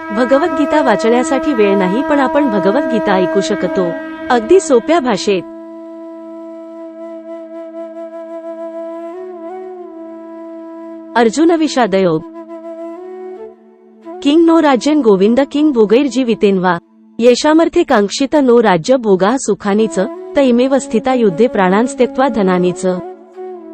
भगवद्गीता वाचण्यासाठी वेळ नाही, पण आपण भगवद्गीता ऐकू शकतो अगदी सोप्या भाषेत। अर्जुन विषादयोग। किंग नो राज्यन गोविंद किंग भोगैर जीवितेन्वा येषामर्थे कांक्षित नो राज्य भोगा सुखानीच तैमेव स्थिता युद्धे प्राणांस त्यक्त्वा धनानीच।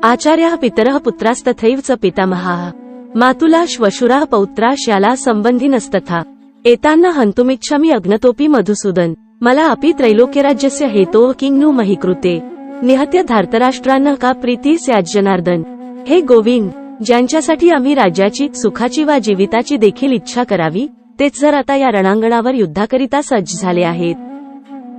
आचार्याः पितरः पुत्रास्तथैव च पितामहाः मातुला श्वशुराः पौत्रा श्याला संबंधिनस्तथा एतान्न हन्तुमिच्छामि अग्नतोऽपि मधुसूदन मला अपि त्रैलोक्यराज्यस्य हेतोः किंग नु महिकृते निहत्य धार्तराष्ट्रान्न का प्रीती स्यात् जनार्दन। हे गोविंद, ज्यांच्यासाठी आम्ही राज्याची, सुखाची वा जीविताची देखील इच्छा करावी, तेच जर आता या रणांगणावर युद्धाकरिता सज्ज झाले आहेत,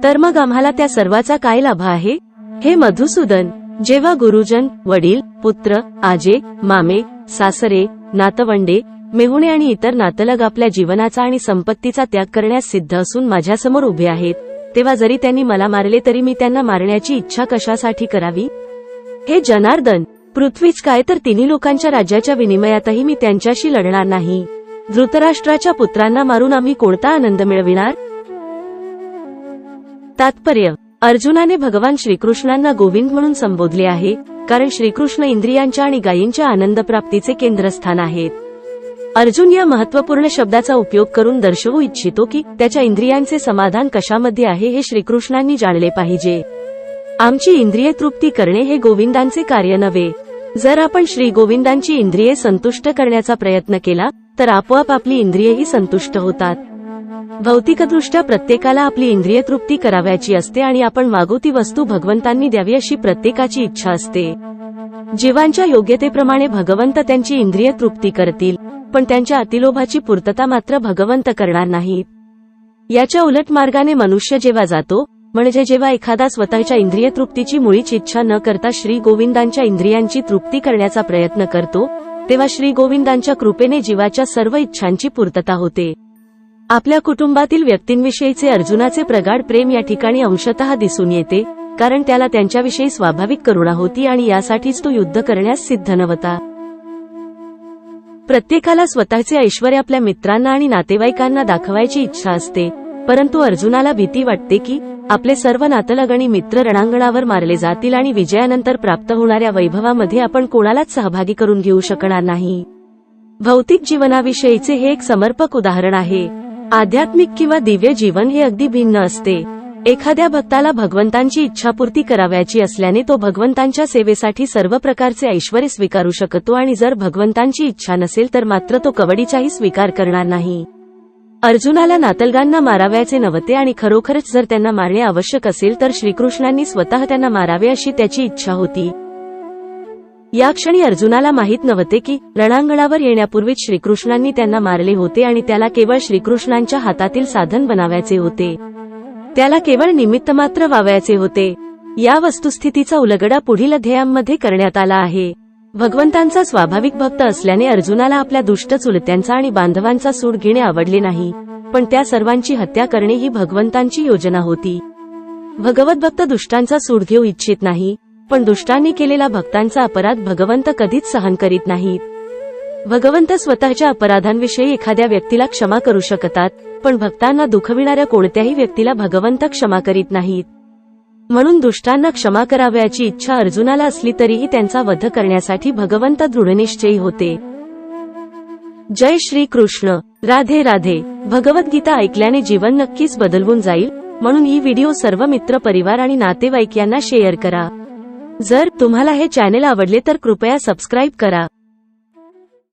तर मग आम्हाला त्या सर्वाचा काय लाभ आहे? हे मधुसूदन, जेव्हा गुरुजन, वडील, पुत्र, आजे, मामे, सासरे, नातवंडे, मेहुणे आणि इतर नातलग आपल्या जीवनाचा आणि संपत्तीचा त्याग करण्यास सिद्ध असून माझ्यासमोर उभे आहेत, तेव्हा जरी त्यांनी मला मारले तरी मी त्यांना मारण्याची इच्छा कशासाठी करावी? हे जनार्दन, पृथ्वीच काय तर तिन्ही लोकांच्या राज्याच्या विनिमयातही मी त्यांच्याशी लढणार नाही। धृतराष्ट्राच्या पुत्रांना मारून आम्ही कोणता आनंद मिळविणार? तात्पर्य: अर्जुनाने भगवान श्रीकृष्णांना गोविंद म्हणून संबोधले आहे, कारण श्रीकृष्ण इंद्रियांच्या आणि गायींच्या आनंदप्राप्तीचे केंद्रस्थान आहेत। अर्जुन या महत्त्वपूर्ण शब्दाचा उपयोग करून दर्शवू इच्छितो की त्याच्या इंद्रियांचे समाधान कशामध्ये आहे हे श्रीकृष्णांनी जाणले पाहिजे। आमची इंद्रिय तृप्ती करणे हे गोविंदांचे कार्य नव्हे। जर आपण श्री गोविंदांची इंद्रिये संतुष्ट करण्याचा प्रयत्न केला तर आपोआप आपली इंद्रियेही संतुष्ट होतात। भौतिकदृष्ट्या प्रत्येकाला आपली इंद्रिय तृप्ती करावयाची असते आणि आपण मागू ती वस्तू भगवंतांनी द्यावी अशी प्रत्येकाची इच्छा असते। जीवांच्या योग्यतेप्रमाणे भगवंत त्यांची इंद्रिय तृप्ती करतील, पण त्यांच्या अतिलोभाची पूर्तता मात्र भगवंत करणार नाहीत। याच्या उलट मार्गाने मनुष्य जेव्हा जातो, म्हणजे जेव्हा एखादा स्वतःच्या इंद्रिय तृप्तीची मुळीच इच्छा न करता श्री गोविंदांच्या इंद्रियांची तृप्ती करण्याचा प्रयत्न करतो, तेव्हा श्री गोविंदांच्या कृपेने जीवाच्या सर्व इच्छांची पूर्तता होते। आपल्या कुटुंबातील व्यक्तींविषयीचे अर्जुनाचे प्रगाढ प्रेम या ठिकाणी अंशतः दिसून येते, कारण त्याला त्यांच्याविषयी स्वाभाविक करुणा होती आणि यासाठीच तो युद्ध करण्यास सिद्ध नव्हता। प्रत्येकाला स्वतःचे ऐश्वर्य आपल्या मित्रांना आणि नातेवाईकांना दाखवायची इच्छा असते, परंतु अर्जुनाला भीती वाटते की आपले सर्व नातलग आणि मित्र रणांगणावर मारले जातील आणि विजयानंतर प्राप्त होणाऱ्या वैभवामध्ये आपण कोणालाच सहभागी करून घेऊ शकणार नाही। भौतिक जीवनाविषयीचे हे एक समर्पक उदाहरण आहे। आध्यात्मिक किंवा दिव्य जीवन हे अगदी भिन्न असते। एखाद्या भक्ताला भगवंतांची इच्छापूर्ती करावयाची असल्याने तो भगवंतांच्या सेवेसाठी सर्व प्रकारचे ऐश्वर्य स्वीकारू शकतो, आणि जर भगवंतांची इच्छा नसेल तर मात्र तो कवडीचाही स्वीकार करणार नाही। अर्जुनाला नातलगांना मारावयाचे नव्हते आणि खरोखरच जर त्यांना मारणे आवश्यक असेल तर श्रीकृष्णांनी स्वतः त्यांना मारावे अशी त्याची इच्छा होती। या क्षणी अर्जुनाला माहित नव्हते की रणांगणावर येण्यापूर्वीच श्रीकृष्णांनी त्यांना मारले होते आणि त्याला केवळ श्रीकृष्णांच्या हातातील साधन बनावायचे होते। त्याला केवळ निमित्त मात्र व्हावयाचे होते। या वस्तुस्थितीचा उलगडा पुढील अध्यायांमध्ये करण्यात आला आहे। भगवंतांचा स्वाभाविक भक्त असल्याने अर्जुनाला आपल्या दुष्ट चुलत्यांचा आणि बांधवांचा सूड घेणे आवडले नाही, पण त्या सर्वांची हत्या करणे ही भगवंतांची योजना होती। भगवद्भक्त दुष्टांचा सूड घेऊ इच्छित नाही, पण दुष्टांनी केलेला भक्तांचा अपराध भगवंत कधीच सहन करीत नाहीत। भगवंत स्वतःच्या अपराधांविषयी एखाद्या व्यक्तीला क्षमा करू शकतात, पण भक्तांना दुखविणाऱ्या कोणत्याही व्यक्तीला भगवंत क्षमा करीत नाहीत। म्हणून दुष्टांना क्षमा करावयाची इच्छा अर्जुनाला असली तरीही त्यांचा वध करण्यासाठी भगवंत दृढनिश्चयी होते। जय श्री कृष्ण। राधे राधे। भगवद्गीता ऐकल्याने जीवन नक्कीच बदलून जाईल, म्हणून ही व्हिडिओ सर्व मित्र, परिवार आणि नातेवाईक यांना शेअर करा। जर तुम्हाला हे चॅनेल आवडले तर कृपया सबस्क्राईब करा।